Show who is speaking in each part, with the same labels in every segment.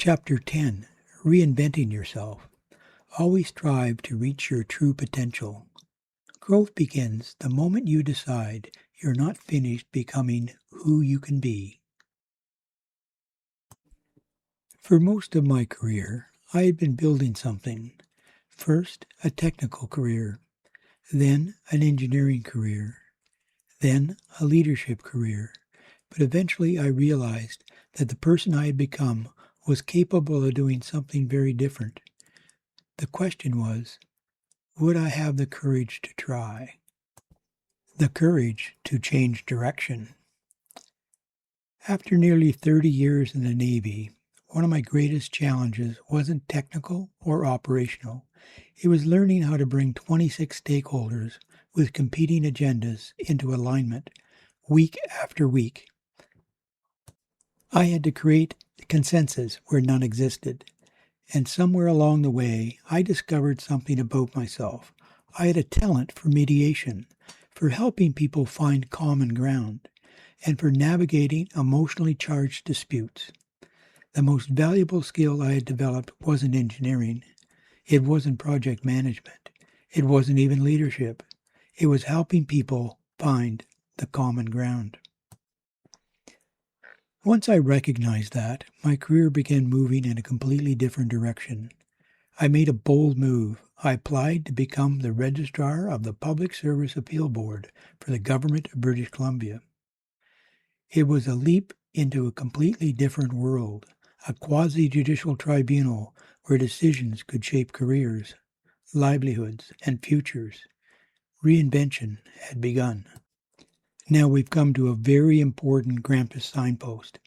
Speaker 1: Chapter 10: Reinventing Yourself. Always strive to reach your true potential. Growth begins the moment you decide you're not finished becoming who you can be. For most of my career, I had been building something. First, a technical career, then an engineering career, then a leadership career. But eventually I realized that the person I had become was capable of doing something very different. The question was, would I have the courage to try? The courage to change direction. After nearly 30 years in the Navy, one of my greatest challenges wasn't technical or operational. It was learning how to bring 26 stakeholders with competing agendas into alignment week after week. I had to create consensus where none existed. And somewhere along the way, I discovered something about myself. I had a talent for mediation, for helping people find common ground, and for navigating emotionally charged disputes. The most valuable skill I had developed wasn't engineering. It wasn't project management. It wasn't even leadership. It was helping people find the common ground. Once I recognized that, my career began moving in a completely different direction. I made a bold move. I applied to become the Registrar of the Public Service Appeal Board for the Government of British Columbia. It was a leap into a completely different world, a quasi-judicial tribunal where decisions could shape careers, livelihoods, and futures. Reinvention had begun. Now we've come to a very important Grampus signpost.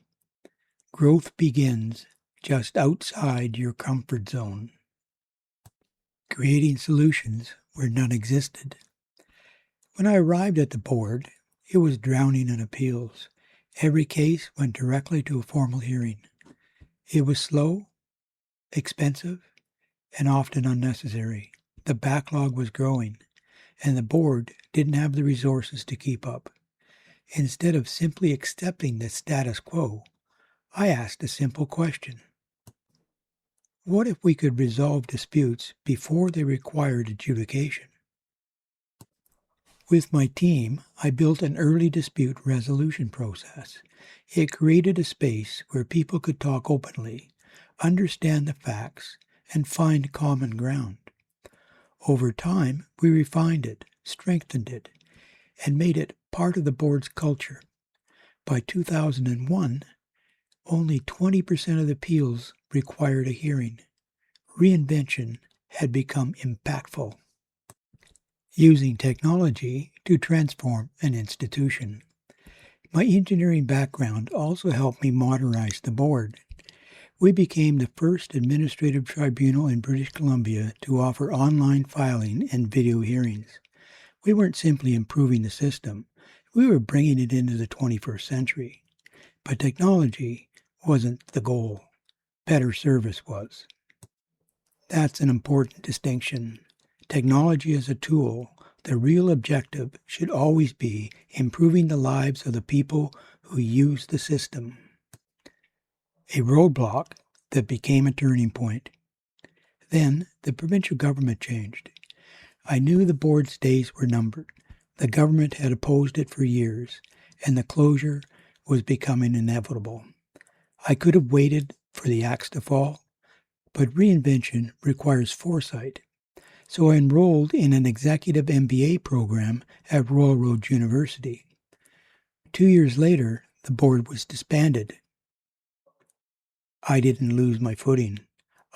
Speaker 1: Growth begins just outside your comfort zone. Creating solutions where none existed. When I arrived at the board, it was drowning in appeals. Every case went directly to a formal hearing. It was slow, expensive, and often unnecessary. The backlog was growing, and the board didn't have the resources to keep up. Instead of simply accepting the status quo, I asked a simple question. What if we could resolve disputes before they required adjudication? With my team, I built an early dispute resolution process. It created a space where people could talk openly, understand the facts, and find common ground. Over time, we refined it, strengthened it, and made it part of the board's culture. By 2001, only 20% of the appeals required a hearing. Reinvention had become impactful. Using technology to transform an institution. My engineering background also helped me modernize the board. We became the first administrative tribunal in British Columbia to offer online filing and video hearings. We weren't simply improving the system, we were bringing it into the 21st century. But technology wasn't the goal. Better service was. That's an important distinction. Technology is a tool. The real objective should always be improving the lives of the people who use the system. A roadblock that became a turning point. Then the provincial government changed. I knew the board's days were numbered. The government had opposed it for years, and the closure was becoming inevitable. I could have waited for the axe to fall, but reinvention requires foresight. So I enrolled in an executive MBA program at Royal Roads University. 2 years later, the board was disbanded. I didn't lose my footing.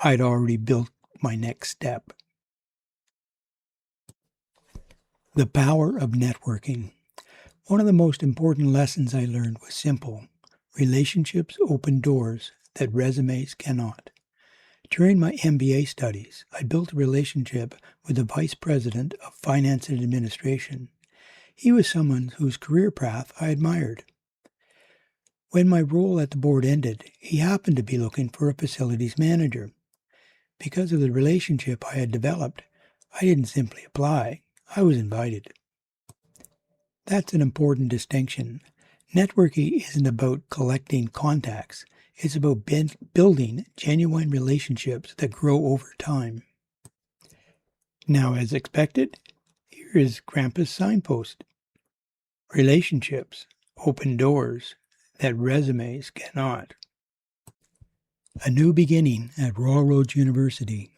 Speaker 1: I'd already built my next step. The power of networking. One of the most important lessons I learned was simple. Relationships open doors that resumes cannot. During my MBA studies, I built a relationship with the Vice President of Finance and Administration. He was someone whose career path I admired. When my role at the board ended, he happened to be looking for a facilities manager. Because of the relationship I had developed, I didn't simply apply. I was invited. That's an important distinction. Networking isn't about collecting contacts. It's about building genuine relationships that grow over time. Now, as expected, here is Grandpa's signpost. Relationships open doors that resumes cannot. A new beginning at Royal Roads University.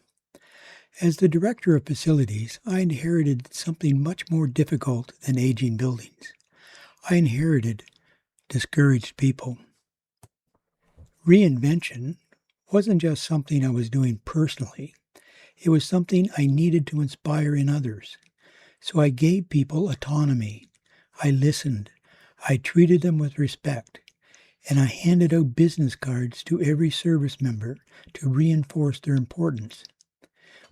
Speaker 1: As the director of facilities, I inherited something much more difficult than aging buildings. I inherited discouraged people. Reinvention wasn't just something I was doing personally. It was something I needed to inspire in others. So I gave people autonomy. I listened. I treated them with respect. And I handed out business cards to every service member to reinforce their importance.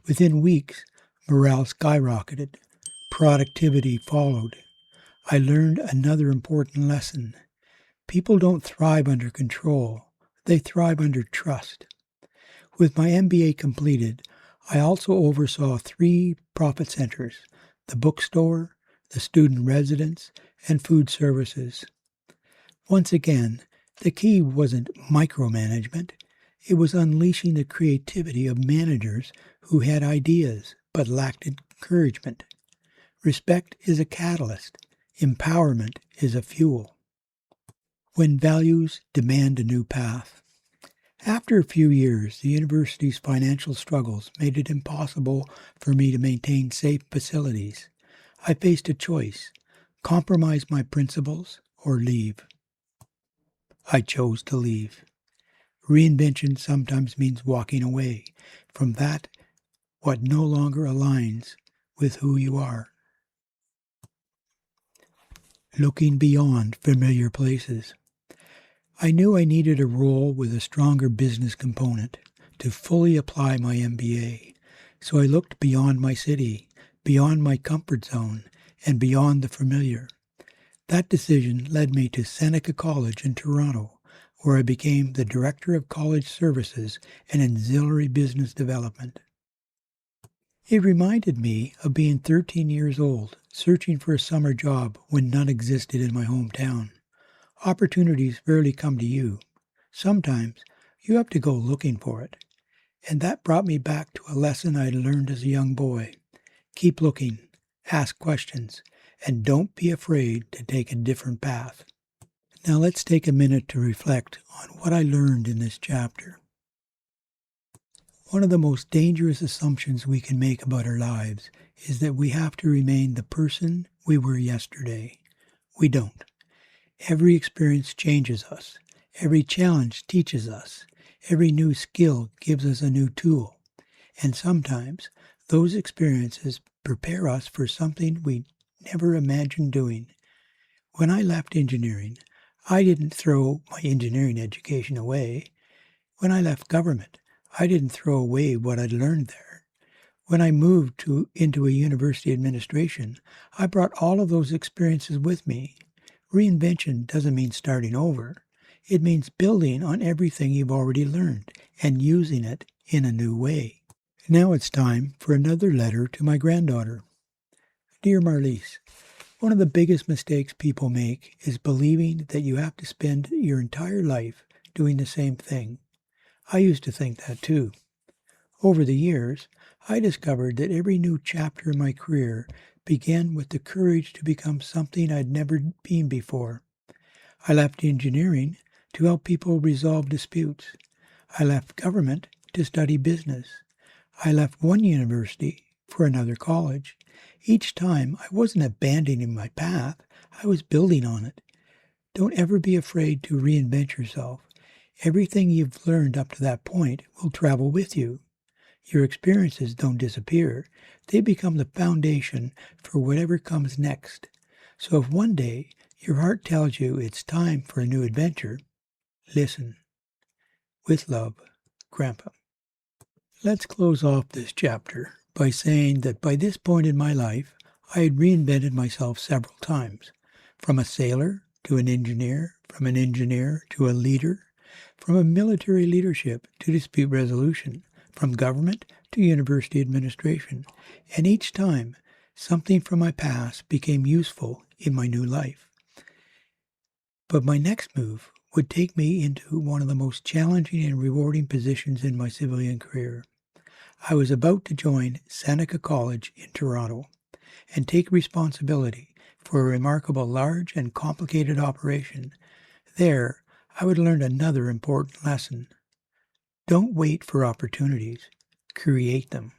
Speaker 1: Within weeks, morale skyrocketed. Productivity followed. I learned another important lesson. People don't thrive under control. They thrive under trust. With my MBA completed, I also oversaw 3 profit centers: the bookstore, the student residence, and food services. Once again, the key wasn't micromanagement. It was unleashing the creativity of managers who had ideas but lacked encouragement. Respect is a catalyst. Empowerment is a fuel. When values demand a new path. After a few years, the university's financial struggles made it impossible for me to maintain safe facilities. I faced a choice: compromise my principles or leave. I chose to leave. Reinvention sometimes means walking away from what no longer aligns with who you are. Looking beyond familiar places. I knew I needed a role with a stronger business component to fully apply my MBA, so I looked beyond my city, beyond my comfort zone, and beyond the familiar. That decision led me to Seneca College in Toronto, where I became the Director of College Services and Auxiliary Business Development. It reminded me of being 13 years old, searching for a summer job when none existed in my hometown. Opportunities rarely come to you. Sometimes you have to go looking for it. And that brought me back to a lesson I learned as a young boy. Keep looking, ask questions, and don't be afraid to take a different path. Now let's take a minute to reflect on what I learned in this chapter. One of the most dangerous assumptions we can make about our lives is that we have to remain the person we were yesterday. We don't. Every experience changes us. Every challenge teaches us. Every new skill gives us a new tool. And sometimes those experiences prepare us for something we never imagined doing. When I left engineering, I didn't throw my engineering education away. When I left government, I didn't throw away what I'd learned there. When I moved into a university administration, I brought all of those experiences with me. Reinvention doesn't mean starting over. It means building on everything you've already learned and using it in a new way. Now it's time for another letter to my granddaughter. Dear Marlies, one of the biggest mistakes people make is believing that you have to spend your entire life doing the same thing. I used to think that too. Over the years, I discovered that every new chapter in my career began with the courage to become something I'd never been before. I left engineering to help people resolve disputes. I left government to study business. I left one university for another college. Each time, I wasn't abandoning my path, I was building on it. Don't ever be afraid to reinvent yourself. Everything you've learned up to that point will travel with you. Your experiences don't disappear. They become the foundation for whatever comes next. So if one day your heart tells you it's time for a new adventure, listen. With love, Grandpa. Let's close off this chapter by saying that by this point in my life, I had reinvented myself several times. From a sailor to an engineer, from an engineer to a leader, from a military leadership to dispute resolution, from government to university administration, and each time something from my past became useful in my new life. But my next move would take me into one of the most challenging and rewarding positions in my civilian career. I was about to join Seneca College in Toronto and take responsibility for a remarkable large and complicated operation. There, I would learn another important lesson. Don't wait for opportunities, create them.